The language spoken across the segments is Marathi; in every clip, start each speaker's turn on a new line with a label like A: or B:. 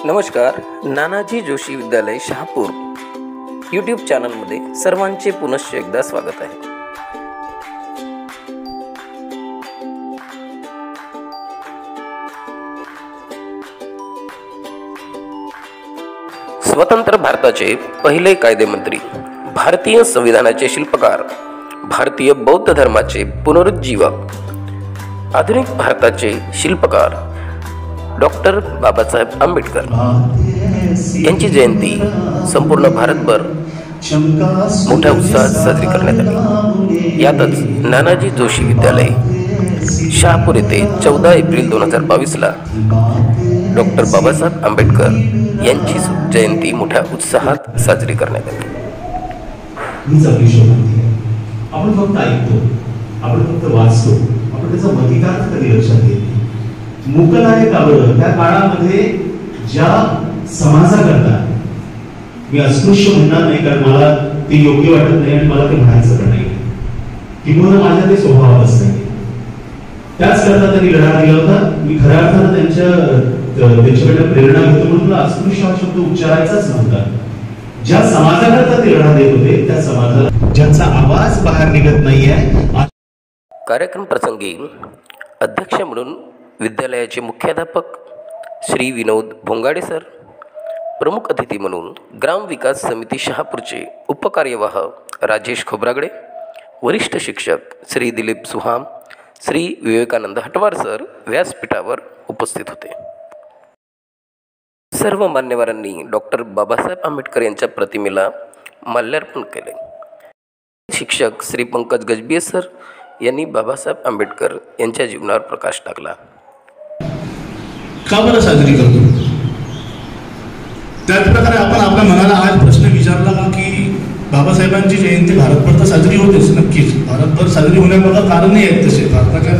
A: नमस्कार. नानाजी जोशी विद्यालय शहापूर यूट्यूब चॅनलमध्ये सर्वांचे पुनश्च एकदा स्वागत आहे. स्वतंत्र भारताचे पहिले कायदेमंत्री, भारतीय संविधानाचे शिल्पकार, भारतीय बौद्ध धर्माचे पुनरुज्जीवक, आधुनिक भारताचे शिल्पकार डॉक्टर बाबासाहेब आंबेडकर यांची जयंती संपूर्ण भारतभर मोठ्या उत्साहात साजरी करण्यात आली. यातच नानाजी जोशी विद्यालय शहापूर येथे 14 एप्रिल 2022ला डॉक्टर बाबासाहेब आंबेडकर यांची जयंती मोठ्या उत्साहात साजरी करण्यात आली.
B: आपण फक्त ऐकतो, आपण फक्त वाचतो, आपण त्याचा अधिकार कधी लक्षात घेत नाही. मुकलायकावर त्या काळामध्ये ज्या समाजाकरता मी अस्पृश्य म्हणणार नाही, कारण मला ते योग्य वाटत नाही आणि मला ते म्हणायचं पण नाही, किंवा माझ्या ते स्वभावच नाही. त्याच करता त्यांनी लढा दिला होता. मी खऱ्या अर्थानं त्यांच्याकडे प्रेरणा घेतो, म्हणून मला अस्पृश्य हा शब्द उच्चारायचाच नव्हता. ज्या समाजाकरता ते लढा देत होते त्या समाजाला ज्यांचा आवाज बाहेर निघत नाहीये.
A: कार्यक्रम प्रसंगी अध्यक्ष म्हणून विद्यालयाचे मुख्याध्यापक श्री विनोद भोंगाडे सर, प्रमुख अतिथी म्हणून ग्रामविकास समिती शहापूरचे उपकार्यवाह राजेश खोब्रागडे, वरिष्ठ शिक्षक श्री दिलीप सुहाम, श्री विवेकानंद हटवार सर व्यासपीठावर उपस्थित होते. सर्व मान्यवरांनी डॉक्टर बाबासाहेब आंबेडकर यांच्या प्रतिमेला माल्यार्पण केले. शिक्षक श्री पंकज गजबिये सर यांनी बाबासाहेब आंबेडकर यांच्या जीवनावर प्रकाश टाकला.
C: का बरं साजरी करतो? त्याचप्रकारे आपण आपल्या मनाला आज प्रश्न विचारला का की बाबासाहेबांची जयंती भारतभर तर साजरी होतेच, नक्कीच भारतभर साजरी होण्यामागं कारणही आहेत तसे. भारताच्या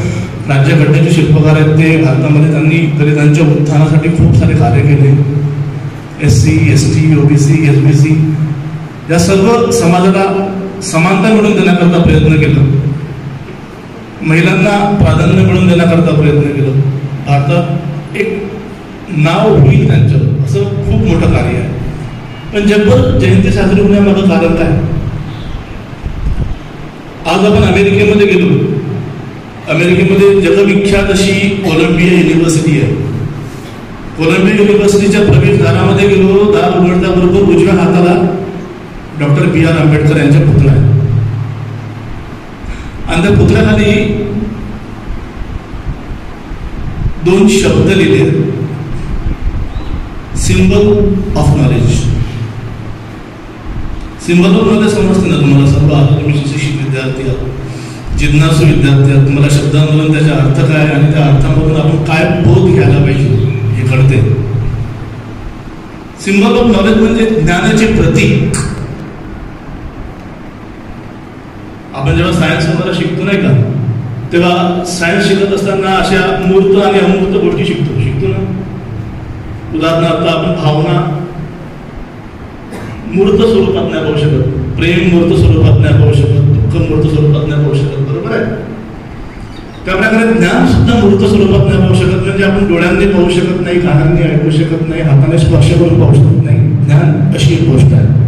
C: राज्यघटनेचे शिल्पकार आहेत ते. भारतामध्ये त्यांनी दलितांच्या उत्थानासाठी खूप सारे कार्य केले. SC, ST, OBC, SBC या सर्व समाजाला समानता मिळवून देण्याकरता प्रयत्न केला. महिलांना प्राधान्य मिळवून देण्याकरता प्रयत्न केला. भारतात एक नाव होईल त्यांचं, असं खूप मोठं कार्य आहे. पण जगभर जयंती साजरी होण्यामागं कारण काय? आज आपण अमेरिकेमध्ये गेलो. अमेरिकेमध्ये जगविख्यात अशी कोलंबिया युनिव्हर्सिटी आहे. कोलंबिया युनिव्हर्सिटीच्या प्रवेशद्वारामध्ये गेलो. दार उघडल्याबरोबर उजव्या हाताला डॉक्टर BR आंबेडकर यांचा पुतळा आहे आणि त्या पुतळ्याखाली 2 शब्द लिहिले, symbol of knowledge. Symbol of knowledge समजते ना तुम्हाला? सर्व आता तुम्ही सुशिक्षित विद्यार्थी आहात, जिज्ञासू विद्यार्थी आहात. तुम्हाला शब्दांमधून त्याचा अर्थ काय आणि त्या अर्थामधून आपण काय बोध घ्यायला पाहिजे हे कळते. सिम्बल ऑफ नॉलेज म्हणजे ज्ञानाचे प्रतीक. आपण जेव्हा सायन्स वगैरे शिकतो नाही का, तेव्हा सायन्स शिकत असताना अशा मूर्त आणि अमूर्त गोष्टी शिकतो ना. उदाहरणार्थ आपण भावना मूर्त स्वरूपात नाही पाहू शकत, प्रेम मूर्त स्वरूपात नाही पाहू शकत, दुःख मूर्त स्वरूपात नाही पाहू शकत, बरोबर आहे? त्याप्रकारे ज्ञान सुद्धा मूर्त स्वरूपात नाही पाहू शकत. म्हणजे आपण डोळ्यांनी पाहू शकत नाही, कानांनी ऐकू शकत नाही, हाताने स्पर्श करून पाहू शकत नाही. ज्ञान अशी एक गोष्ट आहे.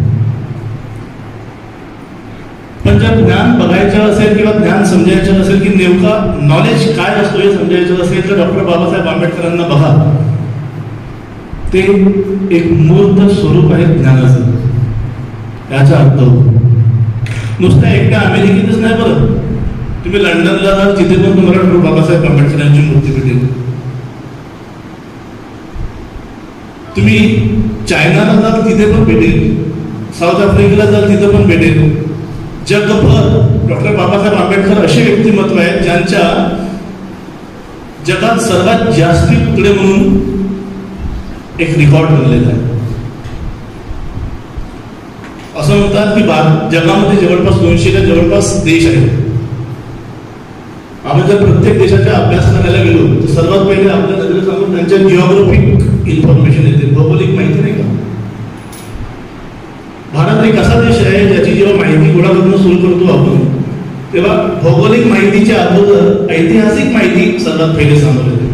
C: पण जर ज्ञान बघायचं असेल किंवा ज्ञान समजायचं असेल की नेमका नॉलेज काय असतो हे समजायचं असेल तर डॉक्टर बाबासाहेब आंबेडकरांना बघा. ते एक मूर्त स्वरूप आहे ज्ञानाचं. याचा अर्थ नुसतं एकट्या अमेरिकेतच नाही, बरं तुम्ही लंडनला जाल तिथे पण तुम्हाला डॉक्टर बाबासाहेब आंबेडकर यांची मूर्ती भेटेल. तुम्ही चायनाला जाल तिथे पण भेटेल, साऊथ आफ्रिकेला जाल तिथे पण भेटेल. जगभर डॉक्टर बाबासाहेब आंबेडकर असे व्यक्तिमत्व आहेत ज्यांच्या जगात सर्वात जास्ती पुतळे म्हणून एक रेकॉर्ड बनलेला आहे. असं म्हणतात की जगामध्ये जवळपास 200च्या जवळपास देश आहेत. आपण जर प्रत्येक देशाचा अभ्यास करायला गेलो तर सर्वात पहिले आपल्या नजरेसमोर त्यांच्या जिओग्राफिक इन्फॉर्मेशन येते, भौगोलिक माहिती नाही का. भारत एक असा देश आहे ज्याची जेव्हा माहिती गोळा करणं सुरू करतो आपण, तेव्हा भौगोलिक माहितीच्या अगोदर ऐतिहासिक माहिती सर्वात पहिले समोर येते.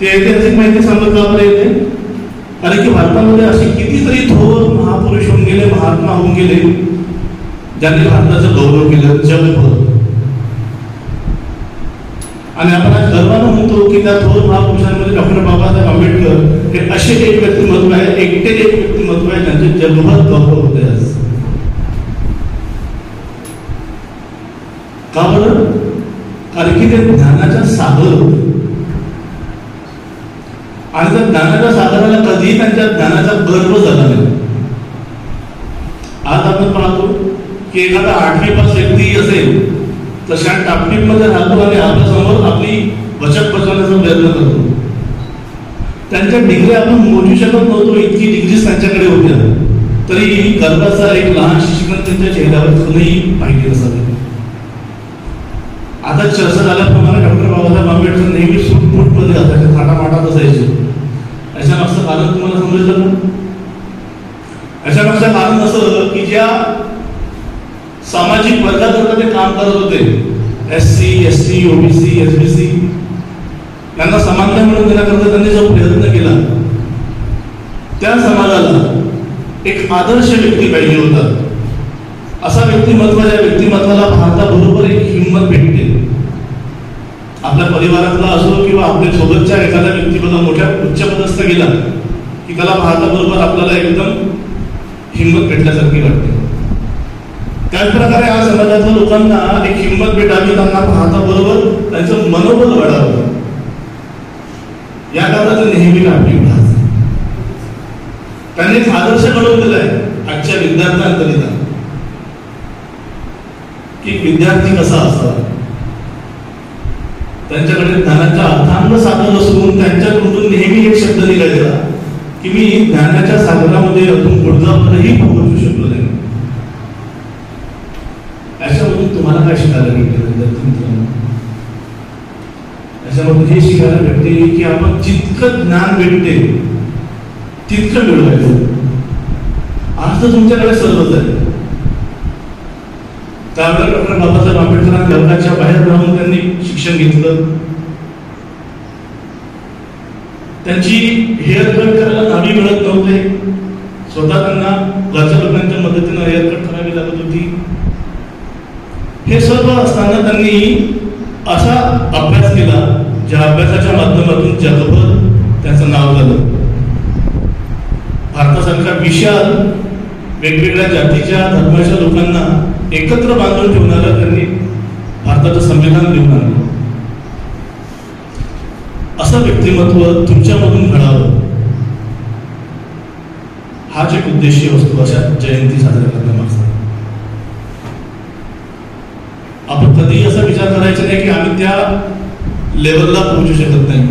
C: ती ऐतिहासिक माहिती सांगत का बरं येते? कारण की भारतामध्ये असे कितीतरी थोर महापुरुष होऊन गेले, महात्मा होऊन गेले, ज्यांनी भारताचं गौरव केलं जगभर. आणि आपण आज गर्वानं म्हणतो की त्या थोर महापुरुषांमध्ये डॉक्टर बाबासाहेब आंबेडकर हे असे एक व्यक्तिमत्व आहे, एकटे एक व्यक्तिमत्व आहे ज्यांचे जगभर गौरव होते आज. का बरं? कारण की ते ज्ञानाच्या सागर होते आणि त्या ज्ञानाच्या सागराला कधीही त्यांच्या ज्ञानाचा गर्व झाला नाही. आज आपण पाहतो की एखादा 8वी पास व्यक्ती असेल तर शाळा टापटीमध्ये राहतो आणि आपल्यासमोर आपली बचत बसवण्याचा प्रयत्न करतो. त्यांच्या डिग्री आपण मोजू शकत नव्हतो, इतकी डिग्रीज त्यांच्याकडे होत्या, तरी गर्वाचा एक लहान शिक्षक त्यांच्या चेहऱ्यावर कधीही पाहिजे नसावे. आता चर्चा झाल्याप्रमाणे डॉक्टर बाबासाहेब आंबेडकर नेहमी सुटफुटमध्ये असायचे, थाटामाटात असायचे. याच्या मागचं कारण तुम्हाला समजलं ना? याच्या मागचं कारण असं की ज्या सामाजिक वर्गाकरता ते काम करत होते, SC, ST, OBC, SBC, यांना समानता मिळवून देण्याकरता त्यांनी जो प्रयत्न केला, त्या समाजाला एक आदर्श व्यक्ती पाहिजे होता. असा व्यक्तिमत्व, ज्या व्यक्तिमत्वाला भारताबरोबर एक हिंमत भेटते. आपल्या परिवारातला असो किंवा आपल्या सोबतच्या एखाद्या व्यक्तीबद्दल मोठ्या उच्चपदस्थ गेला की त्याला भारताबरोबर आपल्याला एकदम हिंमत भेटल्यासारखी वाटते. त्याचप्रकारे आज समाजातल्या लोकांना एक हिंमत भेटावी, त्यांना भारताबरोबर त्यांचं मनोबल वाढावं, या करता ते नेहमी आपली भास. त्यांनी एक आदर्श घडवून दिलाय आजच्या विद्यार्थ्यांकरिता की विद्यार्थी कसा असावा. त्यांच्याकडे ज्ञानाच्या अर्थांग सागर असून त्यांच्याकडून नेहमी एक शब्द निघायचा की मी ज्ञानाच्या सागरामध्ये अजून गुडघाभरही पोहोचू शकलो नाही. याच्यामधून तुम्हाला काय शिकायला भेटलं विद्यार्थी मित्रांनो? याच्यामधून हे शिकायला भेटते की आपण जितकं ज्ञान भेटते तितकं मिळवायचं. आज तर तुमच्याकडे सर्वच आहे. त्यावेळेला डॉक्टर बाबासाहेब आंबेडकरांनी जगाच्या बाहेर राहून त्यांनी शिक्षण घेतलं. त्यांची हेअर कट करायला नावी मिळत नव्हते, स्वतः त्यांना घरच्या लोकांच्या मदतीनं हेअर कट करावी लागत होती. हे सर्व असताना त्यांनी असा अभ्यास केला ज्या अभ्यासाच्या माध्यमातून जगभर त्याचं नाव झालं. भारतासारख्या विशाल वेगवेगळ्या जातीच्या धर्माच्या लोकांना एकत्र बांधून ठेवणारं त्यांनी भारताचं संविधान लिहून आणलं. असं व्यक्तिमत्व तुमच्यामधून घडावं हाच एक उद्देश असतो अशा जयंती साजऱ्या करण्यामागचा. आपण कधीही असा विचार करायचा नाही की आम्ही त्या लेवलला पोहोचू शकत नाही.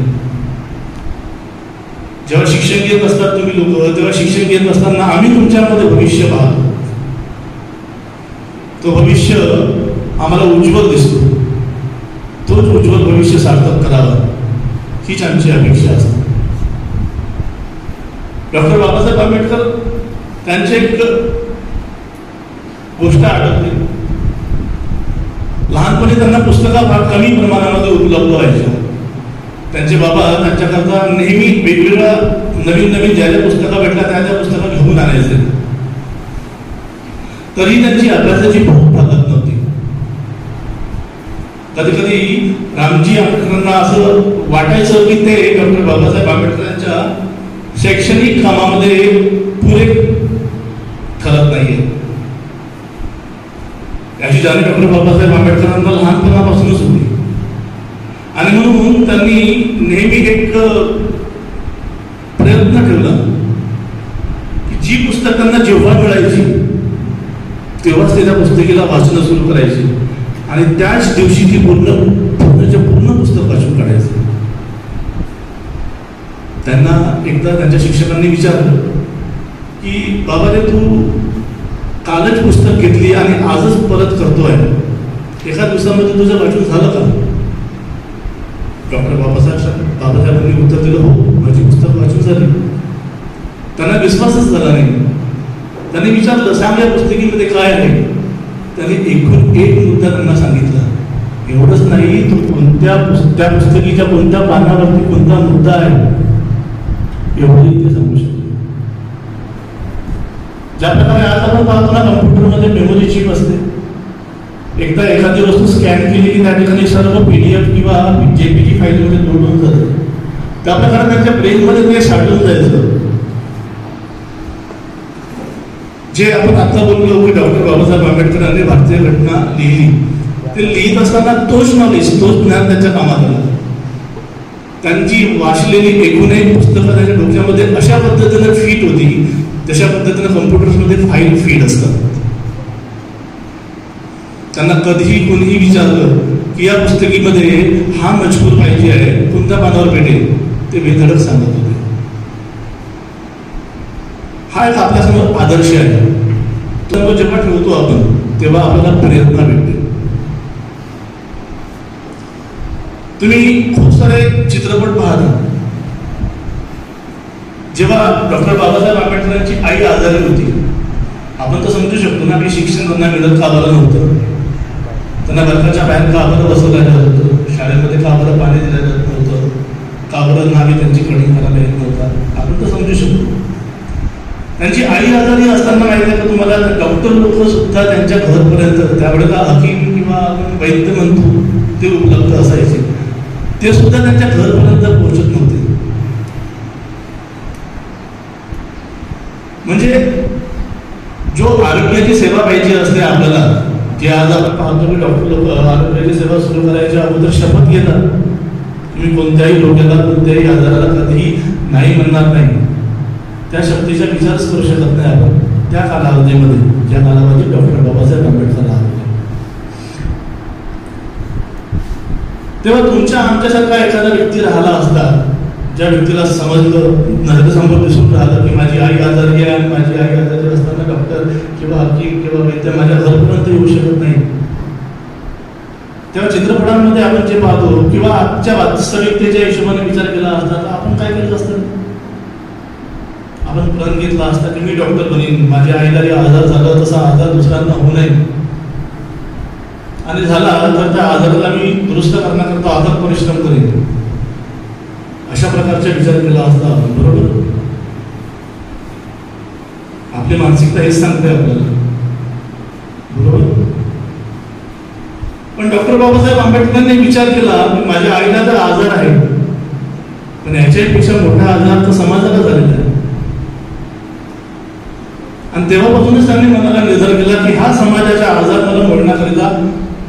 C: जेव्हा शिक्षण घेत असतात तुम्ही लोक, तेव्हा शिक्षण घेत असताना आम्ही तुमच्यामध्ये भविष्य पाहतो. तो भविष्य आम्हाला उज्ज्वल दिसतो. तोच उज्ज्वल भविष्य सार्थक करावा हीच आमची अपेक्षा असते. डॉक्टर बाबासाहेब आंबेडकर त्यांची एक गोष्ट आढळते. लहानपणी त्यांना पुस्तकं फार कमी प्रमाणामध्ये उपलब्ध व्हायच्या. त्यांचे बाबा त्यांच्याकरता नेहमी वेगवेगळ्या नवीन नवीन ज्या ज्या पुस्तकं भेटल्या त्या त्या पुस्तकं घेऊन आणायचे. तरी त्यांची अभ्यासाची भूक भागत नव्हती. कधी कधी रामजी आंबेडकरांना असं वाटायचं की ते डॉक्टर बाबासाहेब आंबेडकरांच्या शैक्षणिक कामामध्ये पुरे ठरत नाहीये. याची जाणीव डॉक्टर बाबासाहेब आंबेडकरांना लहानपणापासूनच होती आणि म्हणून त्यांनी नेहमी एक प्रयत्न ठेवला की जी पुस्तकांना जेव्हा मिळायची तेव्हाच त्या पुस्तकेला वाचणं सुरू करायचे आणि त्याच दिवशी ती पूर्ण पुस्तक वाचून काढायचं. त्यांना एकदा त्यांच्या शिक्षकांनी विचारलं की बाबा रे तू कालच पुस्तक घेतली आणि आजच परत करतोय, एका दिवसामध्ये तुझं वाचून झालं का? डॉक्टर बाबासाहेबांनी उत्तर दिलं, हो माझी पुस्तक वाचून झाली. त्यांना विश्वासच झाला नाही. त्यांनी विचारलं सांग या पुस्तकीमध्ये काय आहे. त्यांनी एकूण एक मुद्दा त्यांना सांगितला एवढंच नाही, तो त्या पुस्तकीच्या कोणत्या पानावरती कोणता मुद्दा आहे एवढंही ते सांगू शकतो. ज्या प्रकारे आज आपण पाहतो ना, कम्प्युटरमध्ये मेमोरी चिप असते. एकदा एखादी वस्तू स्कॅन केली की त्या ठिकाणी सर्व PDF किंवा JPG फाईलमध्ये लोड होऊन जातं. त्या प्रकारे त्यांच्या ब्रेनमध्ये ते साठवून जायचं. जे आपण आता बोललो की डॉक्टर बाबासाहेब आंबेडकरांनी भारतीय घटना लिहिली, ते लिहित असताना तोच नॉलेज, तोच ज्ञान त्यांच्या कामात आलं. त्यांची वाचलेली एकूणही पुस्तकं त्यांच्या डोक्यामध्ये अशा पद्धतीने फिट होती, तशा पद्धतीने कम्प्युटर्समध्ये फाईल फीड असतात. त्यांना कधीही कोणीही विचारलं की या पुस्तकीमध्ये हा मजकूर पाहिजे आहे, कोणत्या पानावर भेटेल, ते बेधडक सांगत होते. हा एक आपल्यासमोर आदर्श आहे. तो जेव्हा ठेवतो आपण तेव्हा आपल्याला प्रेरणा भेटते. तुम्ही खूप सारे चित्रपट पाहता. जेव्हा डॉक्टर बाबासाहेब आंबेडकरांची आई आजारी होती, आपण तर समजू शकतो ना की शिक्षण त्यांना मिळत का बरं नव्हतं, त्यांना वर्गाच्या बाहेर का बरं बसवलं जात होतं, शाळेमध्ये का बरं पाणी दिलं जात नव्हतं, का बरं नावी त्यांची कणी करायला येत नव्हता, आपण तर समजू शकतो. त्यांची आई आजारी असताना माहिती आहे का तुम्हाला, डॉक्टर लोक सुद्धा त्यांच्या घरपर्यंत, त्यावेळेला हकीम किंवा आपण वैद्य म्हणतो ते उपलब्ध असायचे, ते सुद्धा त्यांच्या घरपर्यंत पोहोचत नव्हते. म्हणजे जो आरोग्याची सेवा पाहिजे असते आपल्याला, जे आज आपण पाहतो की डॉक्टर लोक आरोग्याची सेवा सुरू करायच्या अगोदर शपथ घेतात, तुम्ही कोणत्याही रोग्याला, कोणत्याही आजाराला कधीही नाही म्हणणार नाही, त्या शक्तीचा विचारच करू शकत नाही आपण. त्या कालावधीमध्ये, ज्या कालावधीत डॉक्टर बाबासाहेब आंबेडकर आले, तेव्हा तुमच्या आमच्यासारखा एखादा व्यक्ती राहिला असता, ज्या व्यक्तीला समजलं, नजरेसमोर दिसून राहिलं की माझी आई आजारी आहे आणि माझी आई आजारी असताना डॉक्टर किंवा हकीम किंवा वैद्य माझ्या घरपर्यंत येऊ शकत नाही, तेव्हा चित्रपटांमध्ये आपण जे पाहतो किंवा आजच्या वास्तविकतेच्या हिशोबाने विचार केला असता तर आपण काय केलं असतं? आपण प्रण घेतला असता की मी डॉक्टर बनीन, माझ्या आईला आजार झाला तसा आजार दुसऱ्यांना होऊ नये, आणि झाला तर त्या आजाराला मी दुरुस्त करण्याकरता अथक परिश्रम करेन, अशा प्रकारचा विचार केला असता आपण. बरोबर, आपली मानसिकता हेच सांगते आपल्याला. बरोबर, पण डॉक्टर बाबासाहेब आंबेडकरांनी विचार केला की माझ्या आईला तर आजार आहे, पण याच्यापेक्षा मोठा आजार तर समाजाला झालेला आहे. आणि तेव्हापासूनच त्यांनी मनाला निर्धार केला की हा समाजाचा आजार मला मोडण्याकरिता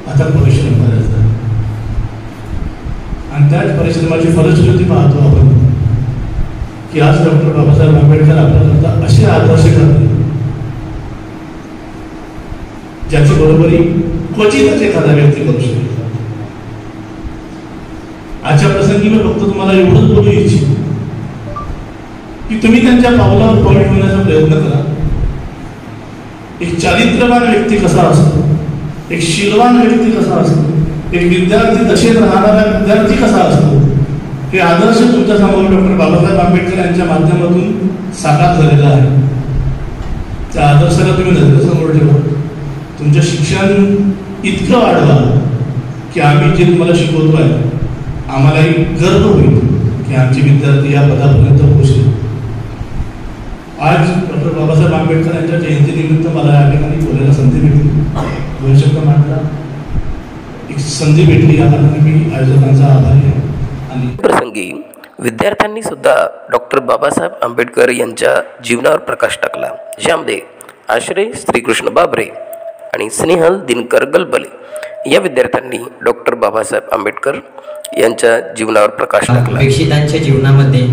C: अथक परिश्रम करायचा. आणि त्याच परिश्रमाची फलश्रुती पाहतो आपण की आज डॉक्टर बाबासाहेब आंबेडकर आपल्याकरता असे आदर्श ठरले, ज्याची बरोबरी क्वचितच एखादा व्यक्ती करू शकेल. आजच्या प्रसंगी मी फक्त तुम्हाला एवढंच बोलू इच्छितो की तुम्ही त्यांच्या पावलावर पाऊल ठेवण्याचा प्रयत्न करा. एक चारित्र्यवान व्यक्ती कसा असतो, एक शीलवान व्यक्ती कसा असतो, एक विद्यार्थी दशेत राहणारा विद्यार्थी कसा असतो, हे आदर्श तुमच्या समोर डॉक्टर बाबासाहेब आंबेडकर यांच्या माध्यमातून साकार झालेला आहे. त्या आदर्शाला तुम्ही नजरेसमोर ठेवा. तुमचं शिक्षण इतकं वाढवा की आम्ही जे तुम्हाला शिकवतोय आम्हालाही गर्व होईल की आमचे विद्यार्थी या पदापर्यंत पोहोचले. आज डॉक्टर बाबासाहेब आंबेडकर यांच्या जयंतीनिमित्त मला या ठिकाणी बोलायला संधी भेटली, 2 शब्द मांडला, एक संधी भेटली, या कारणाने मी आयोजकांचा आभारी आहे. आणि
A: प्रसंगी विद्यार्थ्यांनी सुद्धा डॉक्टर बाबासाहेब आंबेडकर यांच्या जीवनावर प्रकाश टाकला, ज्यामध्ये आश्रय श्रीकृष्ण बाबरे आणि स्नेहल दिनकर गलबले या विद्यार्थ्यांनी डॉक्टर बाबासाहेब आंबेडकर यांच्या जीवनावर प्रकाश टाकला.
D: अपेक्षितांच्या जीवनामध्ये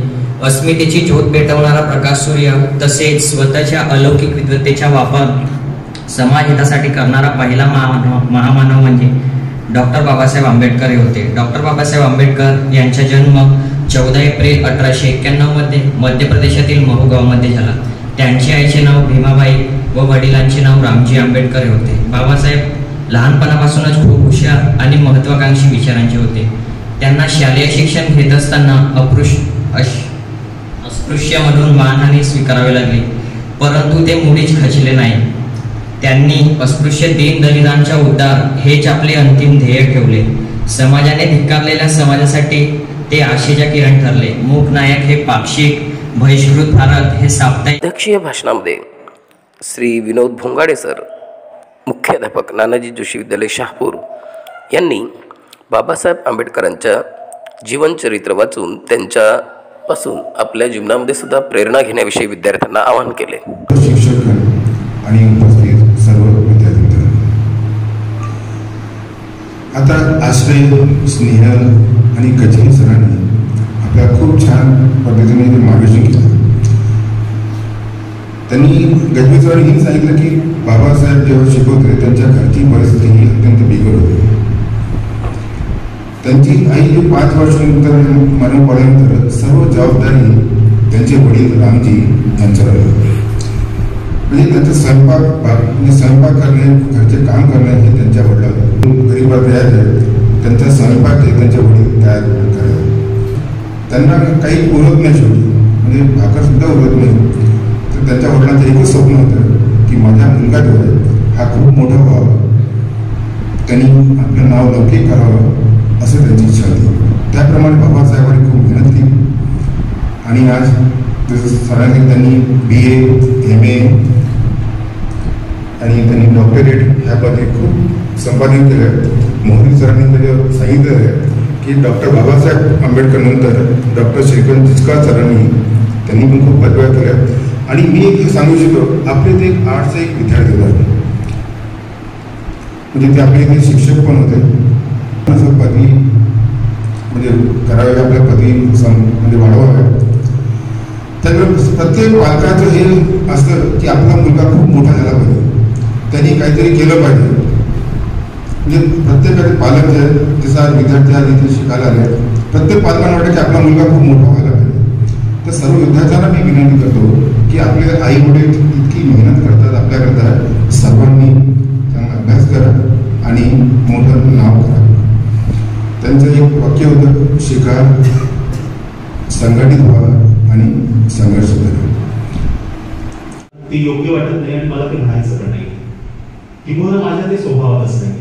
D: अस्मितेची ज्योत पेटवणारा प्रकाश सूर्य, तसेच स्वतःच्या अलौकिक विद्वत्तेचा वापर समाजहितासाठी करणारा पहिला महामानव म्हणजे डॉक्टर बाबासाहेब आंबेडकर हे होते. डॉक्टर बाबासाहेब आंबेडकर यांचा जन्म 14 एप्रिल 1891 मध्ये मध्य प्रदेशातील महू गावामध्ये झाला. त्यांच्या आईचे नाव भीमाबाई व वडिलांचे नाव रामजी आंबेडकर हे होते. बाबासाहेब लहानपणापासूनच खूप हुशार आणि महत्वाकांक्षी विचारांचे होते. त्यांना शालेय शिक्षण घेत असताना अस्पृश्यामधून मानहानी स्वीकारावे लागले, परंतु ते मुळीच खचले नाही. त्यांनी अस्पृश्य दीनदलितांच्या उद्धार हेच आपले अंतिम ध्येय ठेवले. समाजाने धिक्कारलेल्या समाजासाठी ते आशेच्या किरण ठरले. मूक नायक हे पाक्षिक, बहिष्कृत भारत हे साप्ताहिक.
A: अध्यक्षीय भाषणामध्ये श्री विनोद भोंगाडे सर, मुख्याध्यापक नानाजी जोशी विद्यालय शहापूर यांनी बाबासाहेब आंबेडकरांच्या जीवनचरित्र वाचून त्यांच्यापासून आपल्या जीवनामध्ये सुद्धा प्रेरणा घेण्याविषयी विद्यार्थ्यांना आवाहन केले.
E: शिक्षक आणि उपस्थित सर्व विद्यार्थी मित्र, आता आश्रय, स्नेहल आणि गजनी सरांनी आपल्या खूप छान पद्धतीने मार्गदर्शन केलं. त्यांनी गजनी सरांनी हे सांगितलं की बाबासाहेब जेव्हा शिकवते त्यांच्या घरची परिस्थिती ही अत्यंत बिकट होती. त्यांची आई ही 5 वर्षानंतर मरण पावल्यानंतर सर्व जबाबदारी त्यांचे वडील रामजी यांच्यावर होती. म्हणजे त्यांचा स्वयंपाक करणे, घरचे काम करणे हे त्यांच्या वडिलांवर. गरीबात त्यांचा स्वयंपाक हे त्यांचे वडील तयार करायचे. त्यांना काही उरत नाही शेवटी, म्हणजे भाकर सुद्धा उरत नाही. तर त्यांच्या वडिलांचं एकच स्वप्न होतं की माझा मुलगा जो आहे हा खूप मोठा व्हावा, त्यांनी आपलं नाव लौकिक करावं असं त्यांची इच्छा होती. त्याप्रमाणे बाबासाहेबांनी खूप मेहनत केली आणि आज जसं सरांनी त्यांनी BA, MA आणि त्यांनी डॉक्टरेट ह्यामध्ये खूप संपादन केलं. मोहरी सरांनी त्याच्यावर सांगितलं आहे की डॉक्टर बाबासाहेब आंबेडकर नंतर डॉक्टर श्रीकांत जिचकार सरांनी त्यांनी पण खूप बदल्या केल्या. आणि मी हे सांगू शकतो, आपले ते एक आर्टचे एक विद्यार्थी होते, म्हणजे ते आपले इथे शिक्षक पण होते. असं पदवी म्हणजे करावे, आपल्या पदवी म्हणजे वाढवावे. त्यामुळे प्रत्येक पालकाचं हे असतं की आपला मुलगा खूप मोठा झाला पाहिजे, त्यांनी काहीतरी केलं पाहिजे. म्हणजे प्रत्येकाचे पालक जे जसा विद्यार्थी आज इथे शिकायला आले, प्रत्येक पालकांना वाटतं की आपला मुलगा खूप मोठा व्हायला पाहिजे. तर सर्व विद्यार्थ्यांना मी विनंती करतो की आपले आई वडील इतकी मेहनत करतात आपल्याकरता, सर्वांनी चांगला अभ्यास करा आणि मोठं नाव करा. त्यांचं एक वाक्य होतं, शिका, संघटित व्हा आणि संघर्ष करा.
B: ते योग्य वाटत नाही आणि मला ते म्हणायचं पण नाही, किंवा माझ्या ते स्वभावातच नाही.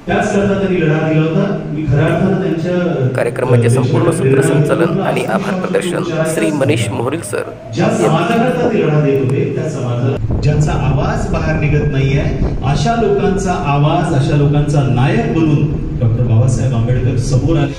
B: त्याच करता त्यांनी लढा दिला होता. मी खऱ्या अर्थानं त्यांच्या
A: कार्यक्रमाचे संपूर्ण सूत्रसंचालन आणि आभार प्रदर्शन श्री मनीष मोहरील सर.
B: ज्या समाजाकरता ते लढा देत होते, त्या समाजाला ज्यांचा आवाज बाहेर निघत नाहीये, अशा लोकांचा आवाज, अशा लोकांचा नायक बनून डॉक्टर बाबासाहेब आंबेडकर समोर आले.